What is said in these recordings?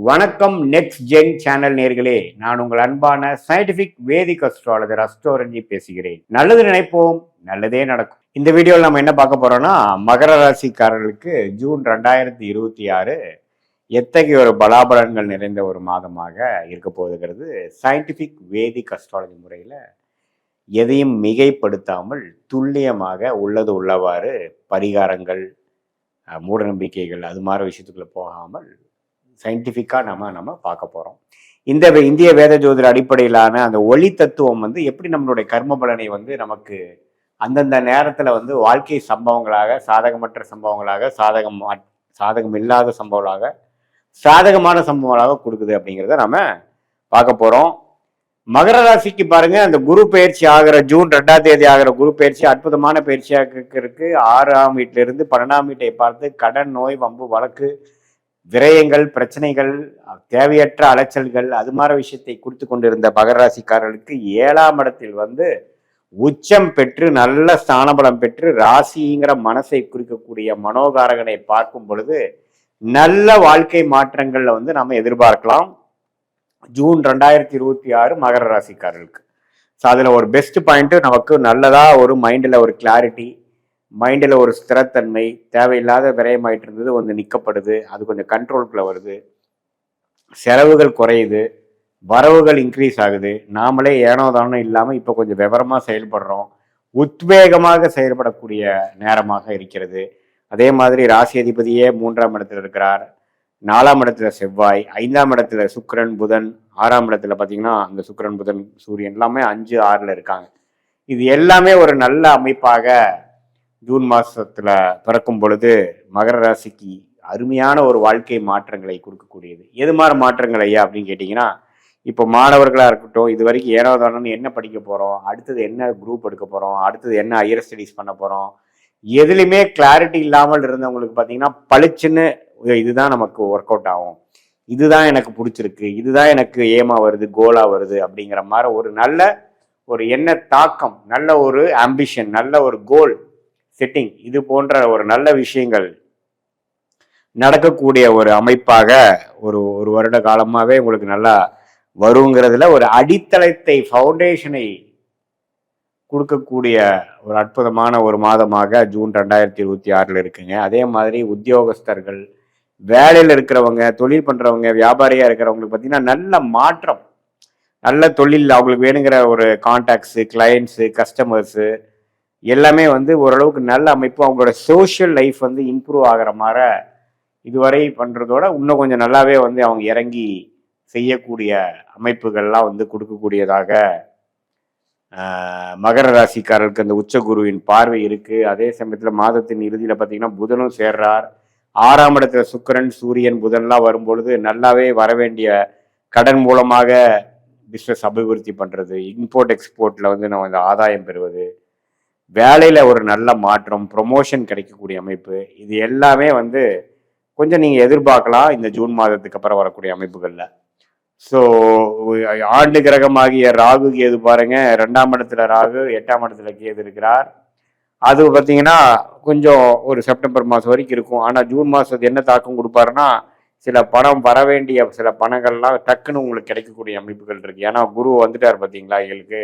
வணக்கம் next gen channel நேர்களே, நான் உங்கள் அன்பான சயின்டிபிக் வேதிக் அஸ்ட்ராலஜர் அஸ்ட்ரோரஞ்சி பேசுகிறேன். நல்லது நினைப்போம், நல்லதே நடக்கும். இந்த வீடியோவில் நம்ம என்ன பார்க்க போறோம்னா, மகர ராசிக்காரர்களுக்கு ஜூன் 2026 எத்தகைய ஒரு பலாபலன்கள் நிறைந்த ஒரு மாதமாக இருக்க போகுதுங்கிறது சயின்டிபிக் வேதிக் அஸ்ட்ராலஜி முறையில் எதையும் மிகைப்படுத்தாமல் துல்லியமாக உள்ளது உள்ளவாறு பரிகாரங்கள், மூட நம்பிக்கைகள் அது மாதிரி விஷயத்துக்குள்ள போகாமல் சயின்டிஃபிக்காக நம்ம பார்க்க போகிறோம். இந்த இந்திய வேத ஜோதிட அடிப்படையிலான அந்த ஒளி தத்துவம் எப்படி நம்மளுடைய கர்ம பலனை நமக்கு அந்தந்த நேரத்தில் வாழ்க்கை சம்பவங்களாக, சாதகமற்ற சம்பவங்களாக, சாதகம் இல்லாத சம்பவங்களாக, சாதகமான சம்பவங்களாக கொடுக்குது அப்படிங்கிறத நம்ம பார்க்க போகிறோம். மகர ராசிக்கு பாருங்க, அந்த குரு பயிற்சி ஆகிற ஜூன் 2ஆம் தேதி ஆகிற குரு பயிற்சி அற்புதமான பயிற்சியாக இருக்கு. 6ஆம் வீட்டிலிருந்து 12ஆம் வீட்டை பார்த்து கடன், நோய், வம்பு, வழக்கு, விரயங்கள், பிரச்சனைகள், தேவையற்ற அலைச்சல்கள் அது மாதிரி விஷயத்தை கொடுத்து கொண்டிருந்த மகர ராசிக்காரர்களுக்கு 7ஆம் இடத்தில் உச்சம் பெற்று நல்ல ஸ்தானபலம் பெற்று ராசிங்கிற மனசை குறிக்கக்கூடிய மனோகாரகனை பார்க்கும் பொழுது நல்ல வாழ்க்கை மாற்றங்கள்ல நம்ம எதிர்பார்க்கலாம் ஜூன் 2026 மகர ராசிக்காரர்களுக்கு. ஸோ அதில் ஒரு பெஸ்ட் பாயிண்ட், நமக்கு நல்லதா ஒரு மைண்டில் ஒரு கிளாரிட்டி, மைண்டில் ஒரு ஸ்திரத்தன்மை, தேவையில்லாத விரயமாயிட்டு இருந்தது நிற்கப்படுது, அது கொஞ்சம் கண்ட்ரோலுக்குள்ள வருது, செலவுகள் குறையுது, வரவுகள் இன்க்ரீஸ் ஆகுது, நாமளே ஏனோதானோ இல்லாமல் இப்போ கொஞ்சம் விவரமாக செயல்படுறோம், உத்வேகமாக செயல்படக்கூடிய நேரமாக இருக்கிறது. அதே மாதிரி ராசி அதிபதியே 3ஆம் இடத்துல இருக்கிறார், 4ஆம் இடத்துல செவ்வாய், 5ஆம் இடத்துல சுக்கிரன், புதன், 6ஆம் இடத்துல பார்த்தீங்கன்னா அந்த சுக்கிரன், புதன், சூரியன் எல்லாமே 5, 6ல் இருக்காங்க. இது எல்லாமே ஒரு நல்ல அமைப்பாக ஜூன் மாசத்துல பிறக்கும் பொழுது மகர ராசிக்கு அருமையான ஒரு வாழ்க்கை மாற்றங்களை கொடுக்கக்கூடியது. எது மாதிரி மாற்றங்கள் ஐயா அப்படின்னு கேட்டிங்கன்னா, இப்போ மாணவர்களாக இருக்கட்டும், இது வரைக்கும் ஏனோதானோன்னு என்ன படிக்க போகிறோம், அடுத்தது என்ன குரூப் எடுக்க போகிறோம், அடுத்தது என்ன ஹையர் ஸ்டடீஸ் பண்ண போகிறோம், எதுலையுமே கிளாரிட்டி இல்லாமல் இருந்தவங்களுக்கு பார்த்தீங்கன்னா பளிச்சுன்னு இதுதான் நமக்கு ஒர்க் அவுட் ஆகும், இதுதான் எனக்கு பிடிச்சிருக்கு, இதுதான் எனக்கு ஏமா வருது, கோலா வருது அப்படிங்கிற மாதிரி ஒரு நல்ல ஒரு எண்ண தாக்கம், நல்ல ஒரு ஆம்பிஷன், நல்ல ஒரு கோல் செட்டிங், இது போன்ற ஒரு நல்ல விஷயங்கள் நடக்கக்கூடிய ஒரு அமைப்பாக ஒரு வருட காலமாகவே உங்களுக்கு நல்லா வருங்கிறதுல ஒரு அடித்தளத்தை, ஃபவுண்டேஷனை கொடுக்கக்கூடிய ஒரு அற்புதமான ஒரு மாதமாக ஜூன் 2026 இருக்குங்க. அதே மாதிரி உத்தியோகஸ்தர்கள், வேலையில் இருக்கிறவங்க, தொழில் பண்ணுறவங்க, வியாபாரியாக இருக்கிறவங்களுக்கு பார்த்தீங்கன்னா நல்ல மாற்றம், நல்ல தொழில், அவங்களுக்கு வேணுங்கிற ஒரு கான்டாக்ட்ஸு, கிளைண்ட்ஸு, கஸ்டமர்ஸு எல்லாமே ஓரளவுக்கு நல்ல அமைப்பு, அவங்களோட சோஷியல் லைஃப் இம்ப்ரூவ் ஆகிற மாதிரி இதுவரை பண்ணுறதோட இன்னும் கொஞ்சம் நல்லாவே அவங்க இறங்கி செய்யக்கூடிய அமைப்புகள்லாம் கொடுக்கக்கூடியதாக மகர ராசிக்காரர்களுக்கு அந்த உச்ச குருவின் பார்வை இருக்குது. அதே சமயத்தில் மாதத்தின் இறுதியில் பார்த்தீங்கன்னா புதனும் சேர்றார், 6ஆம் இடத்துல சுக்கிரன், சூரியன், புதன்லாம் வரும்பொழுது நல்லாவே வரவேண்டிய கடன் மூலமாக பிஸ்னஸ் அபிவிருத்தி பண்ணுறது, இம்போர்ட் எக்ஸ்போர்ட்டில் நம்ம ஆதாயம் பெறுவது, வேலையில் ஒரு நல்ல மாற்றம், ப்ரொமோஷன் கிடைக்கக்கூடிய அமைப்பு, இது எல்லாமே கொஞ்சம் நீங்கள் எதிர்பார்க்கலாம் இந்த ஜூன் மாதத்துக்கு அப்புறம் வரக்கூடிய அமைப்புகளில். ஸோ ஆண்டு கிரகமாகிய ராகு கேது பாருங்க, 2ஆம் இடத்துல ராகு, 8ஆம் இடத்துல கேது இருக்கிறார். அது பார்த்தீங்கன்னா கொஞ்சம் ஒரு செப்டம்பர் மாதம் வரைக்கும் இருக்கும். ஆனால் ஜூன் மாதம் என்ன தாக்கம் கொடுப்பாருன்னா, சில பணம் வர வேண்டிய சில பணங்கள்லாம் டக்குன்னு உங்களுக்கு கிடைக்கக்கூடிய அமைப்புகள் இருக்குது. ஏன்னா குரு வந்துட்டார் பார்த்தீங்களா எங்களுக்கு.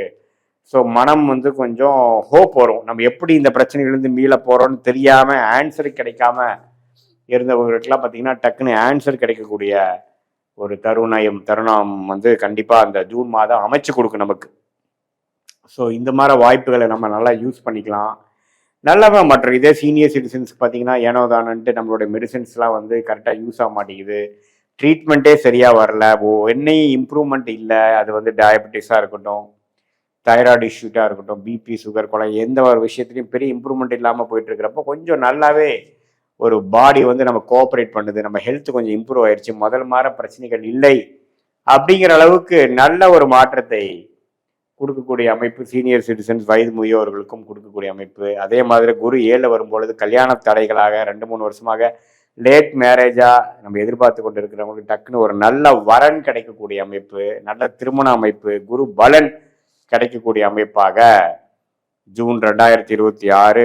ஸோ மனம் கொஞ்சம் ஹோப் வரும், நம்ம எப்படி இந்த பிரச்சனைகள்லேருந்து மீள போகிறோன்னு தெரியாமல் ஆன்சர் கிடைக்காம இருந்தவங்களுக்கெல்லாம் பார்த்தீங்கன்னா டக்குன்னு ஆன்சர் கிடைக்கக்கூடிய ஒரு தருணம் கண்டிப்பாக அந்த ஜூன் மாதம் அமைச்சு கொடுக்கும் நமக்கு. ஸோ இந்த மாதிரி வாய்ப்புகளை நம்ம நல்லா யூஸ் பண்ணிக்கலாம். நல்லவே மற்ற இதே சீனியர் சிட்டிசன்ஸ்க்கு பார்த்தீங்கன்னா ஏனோதானன்ட்டு நம்மளுடைய மெடிசன்ஸ்லாம் கரெக்டாக யூஸ் ஆக மாட்டேங்குது, ட்ரீட்மெண்ட்டே சரியாக வரல, என்னையும் இம்ப்ரூவ்மெண்ட் இல்லை, அது டயபெட்டிஸாக இருக்கட்டும், தைராய்டு இஷ்யூட்டாக இருக்கட்டும், பிபி, சுகர், கொலை, எந்த ஒரு விஷயத்துலையும் பெரிய இம்ப்ரூவ்மெண்ட் இல்லாமல் போயிட்டு இருக்கிறப்போ கொஞ்சம் நல்லாவே ஒரு பாடி நம்ம கோஆப்ரேட் பண்ணுது, நம்ம ஹெல்த் கொஞ்சம் இம்ப்ரூவ் ஆயிடுச்சு, முதல் மாதிரி பிரச்சனைகள் இல்லை அப்படிங்கிற அளவுக்கு நல்ல ஒரு மாற்றத்தை கொடுக்கக்கூடிய அமைப்பு சீனியர் சிட்டிசன்ஸ், வயது முதியோர்களுக்கும் கொடுக்கக்கூடிய அமைப்பு. அதே மாதிரி குரு 7 வரும்பொழுது கல்யாண தடைகளாக 2-3 வருஷமாக லேட் மேரேஜாக நம்ம எதிர்பார்த்து கொண்டு இருக்கிறவங்களுக்கு டக்குன்னு ஒரு நல்ல வரன் கிடைக்கக்கூடிய அமைப்பு, நல்ல திருமண அமைப்பு, குரு பலன் கிடைக்கக்கூடிய அமைப்பாக ஜூன் 2026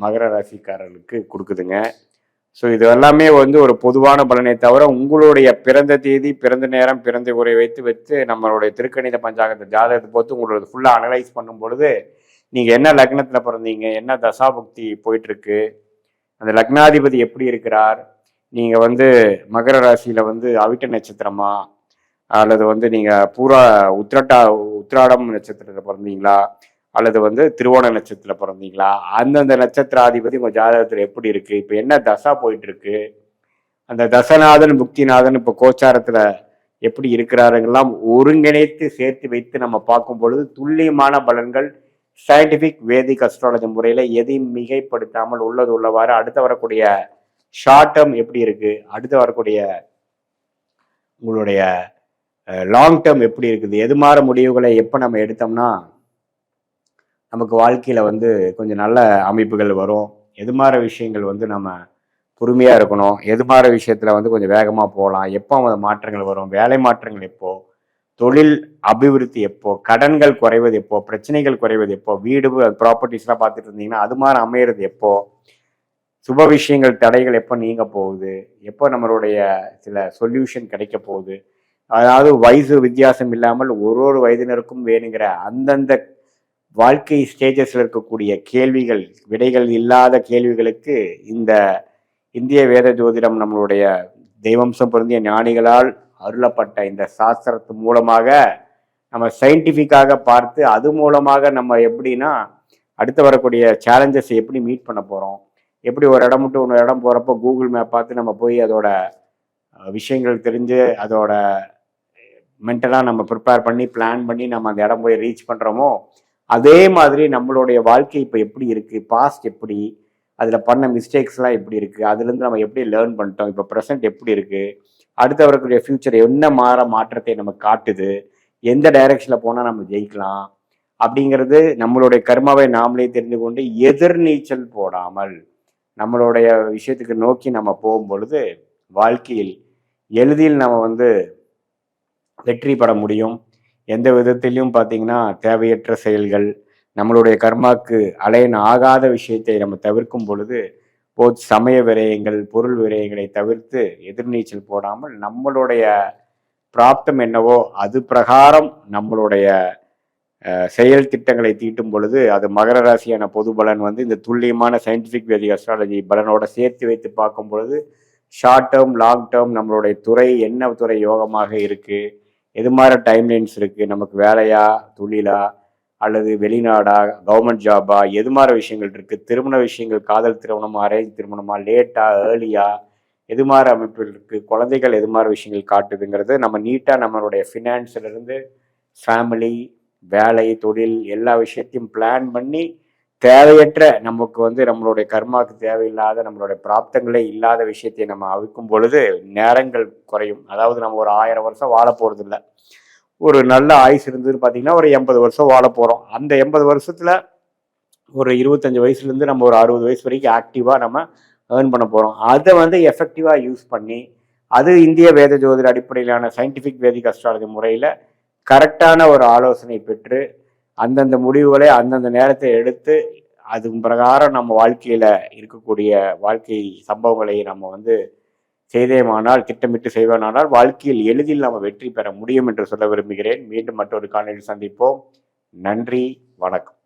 மகர ராசிக்காரர்களுக்கு கொடுக்குதுங்க. ஸோ இது எல்லாமே வந்து ஒரு பொதுவான பலனை தவிர உங்களுடைய பிறந்த தேதி, பிறந்த நேரம், பிறந்த உரை வைத்து நம்மளுடைய திருக்கணித பஞ்சாங்கத்தை ஜாதகத்தை பொறுத்து உங்களோட ஃபுல்லாக அனலைஸ் பண்ணும் பொழுது நீங்கள் என்ன லக்னத்தில் பிறந்தீங்க, என்ன தசாபுக்தி போயிட்டுருக்கு, அந்த லக்னாதிபதி எப்படி இருக்கிறார், நீங்கள் வந்து மகர ராசியில் வந்து அவிட்ட நட்சத்திரமா அல்லது வந்து நீங்கள் பூரா உத்திராடம் நட்சத்திரத்தில் பிறந்தீங்களா அல்லது வந்து திருவோண நட்சத்திரத்தில் பிறந்தீங்களா, அந்தந்த நட்சத்திராதிபதி உங்கள் ஜாதகத்தில் எப்படி இருக்குது, இப்போ என்ன தசா போயிட்டுருக்கு, அந்த தசநாதன் புக்திநாதன் இப்போ கோச்சாரத்தில் எப்படி இருக்கிறாருங்கெல்லாம் ஒருங்கிணைத்து சேர்த்து வைத்து நம்ம பார்க்கும் பொழுது துல்லியமான பலன்கள் சயின்டிஃபிக் வேதிக் அஸ்ட்ராலஜி முறையில் எதையும் மிகைப்படுத்தாமல் உள்ளது உள்ளவாறு அடுத்து வரக்கூடிய ஷார்ட் டேர்ம் எப்படி இருக்குது, அடுத்து வரக்கூடிய உங்களுடைய லாங் டேர்ம் எப்படி இருக்குது, எது மாற முடிவுகளை எப்போ நம்ம எடுத்தோம்னா நமக்கு வாழ்க்கையில் வந்து கொஞ்சம் நல்ல அமைப்புகள் வரும், எது மாற விஷயங்கள் வந்து நம்ம பொறுமையாக இருக்கணும், எது மாற விஷயத்தில் வந்து கொஞ்சம் வேகமாக போகலாம், எப்போ அந்த மாற்றங்கள் வரும், வேலை மாற்றங்கள் எப்போ, தொழில் அபிவிருத்தி எப்போ, கடன்கள் குறைவது எப்போ, பிரச்சனைகள் குறைவது எப்போ, வீடு ப்ராப்பர்ட்டிஸ்லாம் பார்த்துட்டு இருந்தீங்கன்னா அது மாதிரி அமையிறது எப்போ, சுப விஷயங்கள் தடைகள் எப்போ நீங்க போகுது, எப்போ நம்மளுடைய சில சொல்யூஷன் கிடைக்க போகுது, அதாவது வயசு வித்தியாசம் இல்லாமல் ஒரு வயதினருக்கும் வேணுங்கிற அந்தந்த வாழ்க்கை ஸ்டேஜஸ்ல இருக்கக்கூடிய கேள்விகள், விடைகள் இல்லாத கேள்விகளுக்கு இந்த இந்திய வேத ஜோதிடம் நம்மளுடைய தெய்வம்சம் பொருந்திய ஞானிகளால் அருளப்பட்ட இந்த சாஸ்திரத்து மூலமாக நம்ம சயின்டிஃபிக்காக பார்த்து அது மூலமாக நம்ம எப்படின்னா அடுத்து வரக்கூடிய சேலஞ்சஸ் எப்படி மீட் பண்ண போகிறோம், எப்படி ஒரு இடம் விட்டு ஒரு இடம் போகிறப்போ கூகுள் மேப் பார்த்து நம்ம போய் அதோட விஷயங்கள் தெரிஞ்சு அதோட மென்டலாக நம்ம ப்ரிப்பேர் பண்ணி பிளான் பண்ணி நம்ம அந்த இடம் போய் ரீச் பண்ணுறோமோ அதே மாதிரி நம்மளுடைய வாழ்க்கை இப்போ எப்படி இருக்குது, பாஸ்ட் எப்படி, அதில் பண்ண மிஸ்டேக்ஸ்லாம் எப்படி இருக்குது, அதுலேருந்து நம்ம எப்படி லேர்ன் பண்ணிட்டோம், இப்போ ப்ரெசென்ட் எப்படி இருக்குது, அடுத்து வரக்கூடிய ஃப்யூச்சர் என்ன மாற்றத்தை நம்ம காட்டுது, எந்த டைரக்ஷனில் போனால் நம்ம ஜெயிக்கலாம் அப்படிங்கிறது நம்மளுடைய கர்மாவை நாமளே தெரிந்து கொண்டு எதிர்நீச்சல் போடாமல் நம்மளுடைய விஷயத்துக்கு நோக்கி நம்ம போகும் பொழுது வாழ்க்கையில் எளிதில் நம்ம வந்து வெற்றி பெற முடியும். எந்த விதத்திலையும் பார்த்தீங்கன்னா தேவையற்ற செயல்கள், நம்மளுடைய கர்மாக்கு அலைன் ஆகாத விஷயத்தை நம்ம தவிர்க்கும் பொழுது சமய விரயங்கள், பொருள் விரயங்களை தவிர்த்து எதிர்நீச்சல் போடாமல் நம்மளுடைய பிராப்தம் என்னவோ அது பிரகாரம் நம்மளுடைய செயல் திட்டங்களை தீட்டும் பொழுது அது மகர ராசியான பொது பலன் வந்து இந்த துல்லியமான சயின்டிஃபிக் வேதிக் அஸ்ட்ராலஜி பலனோட சேர்த்து வைத்து பார்க்கும் பொழுது ஷார்ட் டேர்ம், லாங் டேர்ம் நம்மளுடைய துறை என்ன துறை யோகமாக இருக்குது, எது மாதிரி டைம்லைன்ஸ் இருக்குது, நமக்கு வேலையா, தொழிலா, அல்லது வெளிநாடா, கவர்மெண்ட் ஜாபா, எது மாதிரி விஷயங்கள் இருக்குது, திருமண விஷயங்கள், காதல் திருமணமா, அரேஞ்ச் திருமணமா, லேட்டா, ஏர்லியா, எது மாதிரி அமைப்புகள் இருக்குது, குழந்தைகள் எது மாதிரி விஷயங்கள் காட்டுதுங்கிறது நம்ம நீட்டாக நம்மளுடைய ஃபினான்ஸ்லேருந்து ஃபேமிலி, வேலை, தொழில் எல்லா விஷயத்தையும் பிளான் பண்ணி தேவையற்ற நமக்கு வந்து நம்மளுடைய கர்மாவுக்கு தேவையில்லாத நம்மளுடைய பிராப்தங்களே இல்லாத விஷயத்தை நம்ம அவிக்கும் பொழுது நேரங்கள் குறையும். அதாவது நம்ம ஒரு 1000 வருஷம் வாழ போகிறது இல்லை, ஒரு நல்ல ஆயுசு இருந்ததுன்னு பார்த்தீங்கன்னா ஒரு 80 வருஷம் வாழ போகிறோம். அந்த 80 வருஷத்தில் ஒரு 25 வயசுலேருந்து நம்ம ஒரு 60 வயசு வரைக்கும் ஆக்டிவாக நம்ம ஏர்ன் பண்ண போகிறோம். அதை வந்து எஃபெக்டிவாக யூஸ் பண்ணி அது இந்திய வேத ஜோதிட அடிப்படையிலான சயின்டிஃபிக் வேதிக் அஸ்ட்ராலஜி முறையில் கரெக்டான ஒரு ஆலோசனை பெற்று அந்தந்த முடிவுகளை அந்தந்த நேரத்தை எடுத்து அது பிரகாரம் நம்ம வாழ்க்கையில் இருக்கக்கூடிய வாழ்க்கை சம்பவங்களை நம்ம வந்து செய்தேமானால், திட்டமிட்டு செய்வானால் வாழ்க்கையில் எளிதில் நம்ம வெற்றி பெற முடியும் என்று சொல்ல விரும்புகிறேன். மீண்டும் மற்றொரு காணொலியில் சந்திப்போம். நன்றி, வணக்கம்.